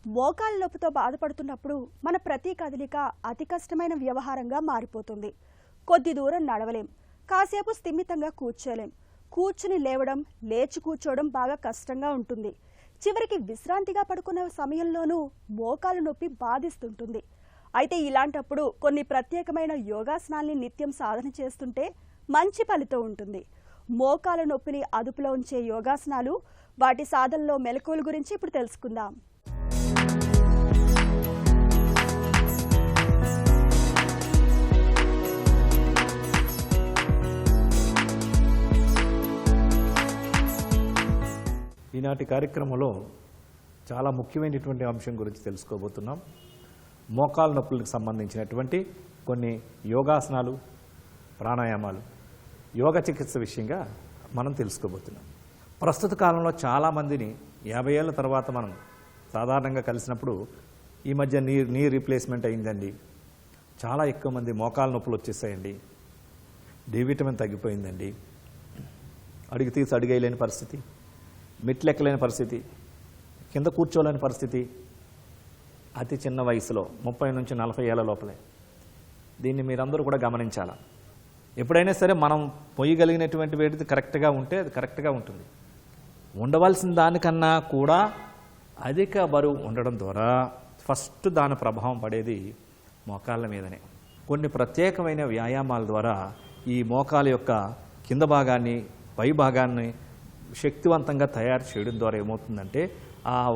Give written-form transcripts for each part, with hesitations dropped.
మోకాళ్ళ నొప్పితో బాధపడుతున్నప్పుడు మన ప్రతి కదలిక అతి కష్టమైన వ్యవహారంగా మారిపోతుంది. కొద్ది దూరం నడవలేం, కాసేపు స్థిమితంగా కూర్చోలేం, కూర్చుని లేవడం, లేచి కూర్చోవడం బాగా కష్టంగా ఉంటుంది. చివరికి విశ్రాంతిగా పడుకునే సమయంలోనూ మోకాళ్ళ నొప్పి బాధిస్తుంటుంది. అయితే ఇలాంటప్పుడు కొన్ని ప్రత్యేకమైన యోగాసనాల్ని నిత్యం సాధన చేస్తుంటే మంచి ఫలితం ఉంటుంది. మోకాళ్ళ నొప్పిని అదుపులో ఉంచే యోగాసనాలు, వాటి సాధనలో మెలకువల గురించి ఇప్పుడు తెలుసుకుందాం. ఈనాటి కార్యక్రమంలో చాలా ముఖ్యమైనటువంటి అంశం గురించి తెలుసుకోబోతున్నాం. మోకాళ్ళ నొప్పులకు సంబంధించినటువంటి కొన్ని యోగాసనాలు, ప్రాణాయామాలు, యోగ చికిత్స విషయంగా మనం తెలుసుకోబోతున్నాం. ప్రస్తుత కాలంలో చాలామందిని 50 ఏళ్ళ తర్వాత మనం సాధారణంగా కలిసినప్పుడు ఈ మధ్య నీ రీప్లేస్మెంట్ అయిందండి, చాలా ఎక్కువ మంది మోకాళ్ళ నొప్పులు వచ్చేసాయండి, డి విటమిన్ తగ్గిపోయిందండి, అడుగు తీసి అడిగేయలేని పరిస్థితి, మెట్లెక్కలేని పరిస్థితి, కింద కూర్చోలేని పరిస్థితి, అతి చిన్న వయసులో 30 నుంచి 40 ఏళ్ళ లోపలే. దీన్ని మీరందరూ కూడా గమనించాలా. ఎప్పుడైనా సరే మనం పొయ్యగలిగినటువంటి వేడిది కరెక్ట్గా ఉంటే అది కరెక్ట్గా ఉంటుంది. ఉండవలసిన దానికన్నా కూడా అధిక బరువు ఉండడం ద్వారా ఫస్ట్ దాని ప్రభావం పడేది మోకాళ్ళ మీదనే. కొన్ని ప్రత్యేకమైన వ్యాయామాల ద్వారా ఈ మోకాల యొక్క కింద భాగాన్ని, పై భాగాన్ని శక్తివంతంగా తయారు చేయడం ద్వారా ఏమవుతుందంటే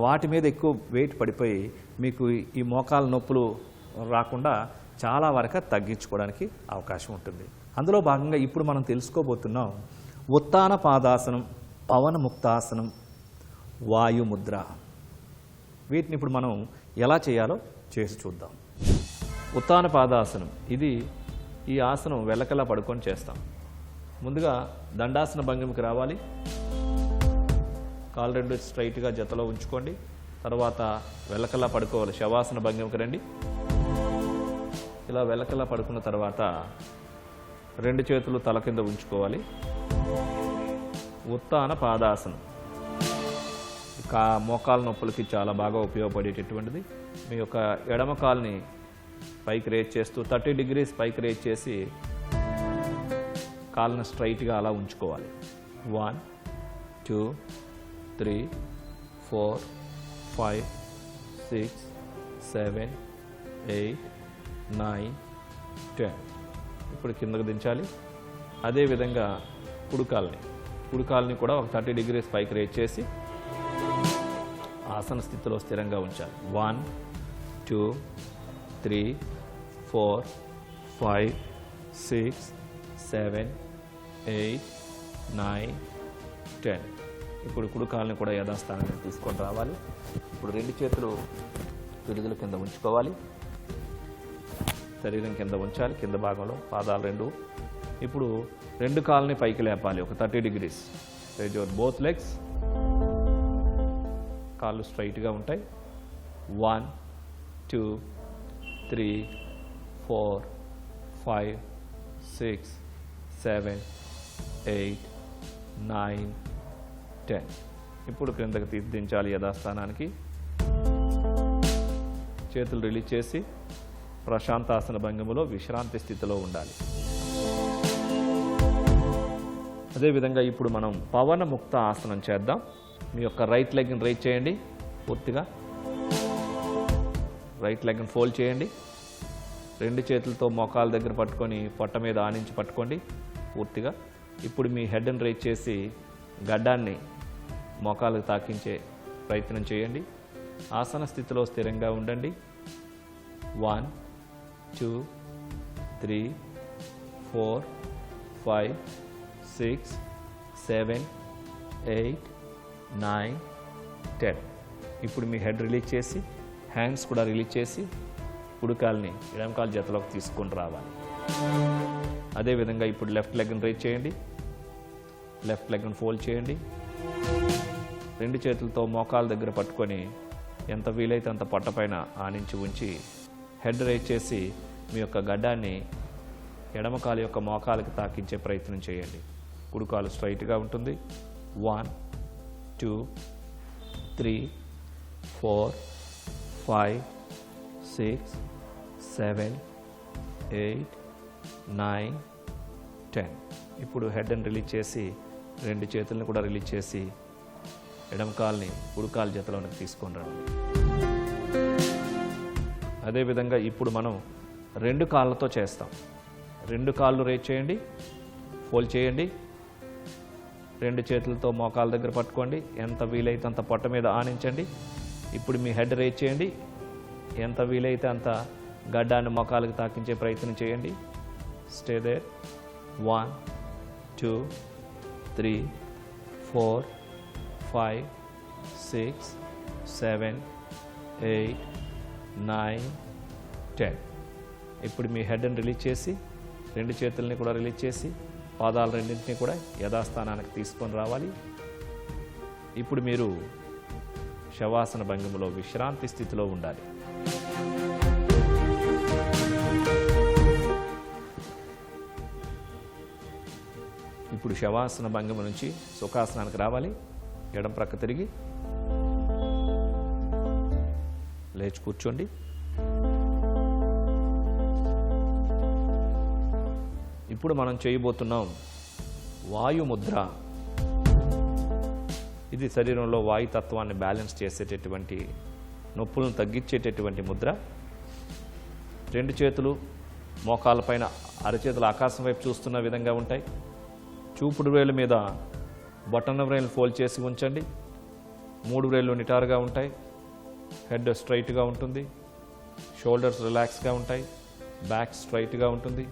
వాటి మీద ఎక్కువ వెయిట్ పడిపోయి మీకు ఈ మోకాళ్ళ నొప్పులు రాకుండా చాలా వరకు తగ్గించుకోవడానికి అవకాశం ఉంటుంది. అందులో భాగంగా ఇప్పుడు మనం తెలుసుకోబోతున్నాం ఉత్తాన పాదాసనం, పవన ముక్తాసనం, వాయుముద్ర. వీటిని ఇప్పుడు మనం ఎలా చేయాలో చేసి చూద్దాం. ఉత్తాన పాదాసనం, ఇది ఈ ఆసనం వెల్లకలా పడుకొని చేస్తాం. ముందుగా దండాసన భంగిమకి రావాలి. కాలు రెండు స్ట్రైట్గా జతలో ఉంచుకోండి. తర్వాత వెల్లకల్లా పడుకోవాలి. శవాసన భంగిమకి రండి. ఇలా వెల్లకల్లా పడుకున్న తర్వాత 2 చేతులు తల కింద ఉంచుకోవాలి. ఉత్తాన పాదాసనం మోకాళ్ళ నొప్పులకి చాలా బాగా ఉపయోగపడేటటువంటిది. మీ యొక్క ఎడమ కాల్ని పైకి రేజ్ చేస్తూ 30 degrees పైకి రేజ్ చేసి కాళ్ళను స్ట్రైట్గా అలా ఉంచుకోవాలి. 1 2 3 4 5 6 7 8 9 10. ఇప్పుడు కిందకు దించాలి. అదేవిధంగా కుడికాల్ని కూడా ఒక 30 degrees పైకి రేజ్ చేసి ఆసన స్థితిలో స్థిరంగా ఉంచాలి. 1 2 3 4 5 6 7 8 9 10. ఇప్పుడు కుడికాల్ని కూడా యథాస్థానాన్ని తీసుకొని రావాలి. ఇప్పుడు 2 చేతులు విడుదల కింద ఉంచుకోవాలి. శరీరం కింద ఉంచాలి, కింద భాగంలో పాదాలు 2. ఇప్పుడు 2 కాళ్ళని పైకి లేపాలి ఒక 30 degrees. Raise your both legs. కాళ్ళు స్ట్రైట్గా ఉంటాయి. 1 2 3 4 5 6 7 8 9 10. ఇప్పుడు క్రిందకి దించాలి యథాస్థానానికి. చేతులు రిలీజ్ చేసి ప్రశాంతాసన భంగిమలో విశ్రాంతి స్థితిలో ఉండాలి. అదేవిధంగా ఇప్పుడు మనం పవన ముక్త ఆసనం చేద్దాం. మీ యొక్క రైట్ లెగ్ని రైజ్ చేయండి పూర్తిగా. రైట్ లెగ్ని ఫోల్డ్ చేయండి. 2 చేతులతో మోకాల దగ్గర పట్టుకొని పొట్ట మీద ఆనించి పట్టుకోండి పూర్తిగా. ఇప్పుడు మీ హెడ్ని రైజ్ చేసి గడ్డాన్ని మోకాలకు తాకించే ప్రయత్నం చేయండి. ఆసన స్థితిలో స్థిరంగా ఉండండి. 1 2 3 4 5 6 7 8 9 10. ఇప్పుడు మీ హెడ్ రిలీజ్ చేసి హ్యాండ్స్ కూడా రిలీజ్ చేసి కుడికాల్ని ఎడమకాలు జతలోకి తీసుకొని రావాలి. అదేవిధంగా ఇప్పుడు లెఫ్ట్ లెగ్ని రైజ్ చేయండి. లెఫ్ట్ లెగ్ని ఫోల్డ్ చేయండి. 2 చేతులతో మోకాల దగ్గర పట్టుకొని ఎంత వీలైతే అంత పొట్ట పైన ఆనించి ఉంచి హెడ్ రైజ్ చేసి మీ యొక్క గడ్డాన్ని ఎడమకాలు యొక్క మోకాలకి తాకించే ప్రయత్నం చేయండి. కుడికాలు స్ట్రైట్గా ఉంటుంది. 1 2 3 4 5, 6, 7, 8, 9, 10. ఇప్పుడు హెడ్ని రిలీజ్ చేసి రెండు చేతులను కూడా రిలీజ్ చేసి ఎడమ కాల్ని కుడి కాలు జతలోనికి తీసుకొని రండి. అదేవిధంగా ఇప్పుడు మనం రెండు కాళ్ళతో చేస్తాం. రెండు కాళ్ళు రేజ్ చేయండి, ఫోల్డ్ చేయండి, రెండు చేతులతో మోకాళ్ళ దగ్గర పట్టుకోండి, ఎంత వీలైతే అంత పొట్ట మీద ఆనించండి. ఇప్పుడు మీ హెడ్ రేజ్ చేయండి, ఎంత వీలైతే అంత గడ్డాన్ని మోకాళ్ళకి తాకించే ప్రయత్నం చేయండి. Stay there. 1, 2, 3, 4, 5, 6, 7, 8, 9, 10. ఇప్పుడు మీ హెడ్ని రిలీజ్ చేసి రెండు చేతుల్ని కూడా రిలీజ్ చేసి పాదాలు రెండింటినీ కూడా యథాస్థానానికి తీసుకొని రావాలి. ఇప్పుడు మీరు శవాసన భంగిమలో విశ్రాంతి స్థితిలో ఉండాలి. ఇప్పుడు శవాసన భంగిమ నుంచి సుఖాసనానికి రావాలి. ఎడం ప్రక్క తిరిగి లేచి కూర్చోండి. ఇప్పుడు మనం చేయబోతున్నాం వాయుముద్ర. ఇది శరీరంలో వాయుతత్వాన్ని బ్యాలెన్స్ చేసేటటువంటి, నొప్పులను తగ్గించేటటువంటి ముద్ర. రెండు చేతులు మోకాళ్ళపైన, అరచేతులు ఆకాశం వైపు చూస్తున్న విధంగా ఉంటాయి. చూపుడు వేలు మీద బొటన వ్రేలు ఫోల్డ్ చేసి ఉంచండి. మూడు వ్రేళ్ళు నిటారుగా ఉంటాయి. హెడ్ స్ట్రైట్గా ఉంటుంది. షోల్డర్స్ రిలాక్స్గా ఉంటాయి. బ్యాక్ స్ట్రైట్గా ఉంటుంది.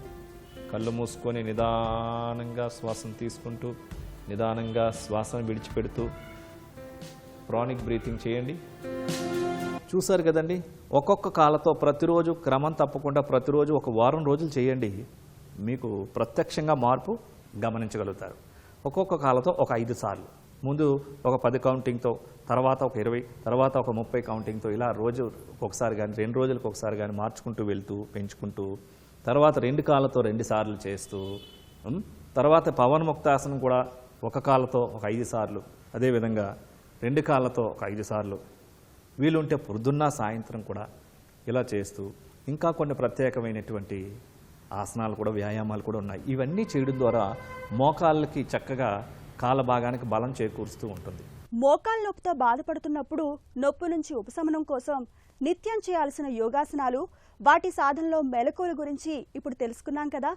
కళ్ళు మూసుకొని నిదానంగా శ్వాసను తీసుకుంటూ నిదానంగా శ్వాసను విడిచిపెడుతూ ప్రాణిక్ బ్రీతింగ్ చేయండి. చూసారు కదండి, ఒక్కొక్క కాళ్ళతో ప్రతిరోజు క్రమం తప్పకుండా ప్రతిరోజు ఒక వారం రోజులు చేయండి. మీకు ప్రత్యక్షంగా మార్పు గమనించగలుగుతారు. ఒక్కొక్క కాళ్ళతో ఒక 5 సార్లు, ముందు ఒక 10 కౌంటింగ్తో, తర్వాత ఒక 20, తర్వాత ఒక 30 కౌంటింగ్తో, ఇలా రోజు ఒకసారి కానీ 2 రోజులకు ఒకసారి కానీ మార్చుకుంటూ వెళ్తూ పెంచుకుంటూ, తర్వాత 2 కాళ్ళతో 2 సార్లు చేస్తూ, తర్వాత పవన్ముక్తాసనం కూడా ఒక కాళ్ళతో ఒక 5 సార్లు, అదేవిధంగా 2 కాళ్ళతో ఒక 5 సార్లు, వీలుంటే పొద్దున్న సాయంత్రం కూడా ఇలా చేస్తూ, ఇంకా కొన్ని ప్రత్యేకమైనటువంటి ఆసనాలు కూడా, వ్యాయామాలు కూడా ఉన్నాయి. ఇవన్నీ చేయడం ద్వారా మోకాళ్ళకి చక్కగా కాళ్ళ భాగానికి బలం చేకూరుస్తూ ఉంటుంది. మోకాళ్ళ నొప్పితో బాధపడుతున్నప్పుడు నొప్పి నుంచి ఉపశమనం కోసం నిత్యం చేయాల్సిన యోగాసనాలు, వాటి సాధనలో మెలకువల గురించి ఇప్పుడు తెలుసుకున్నాం కదా.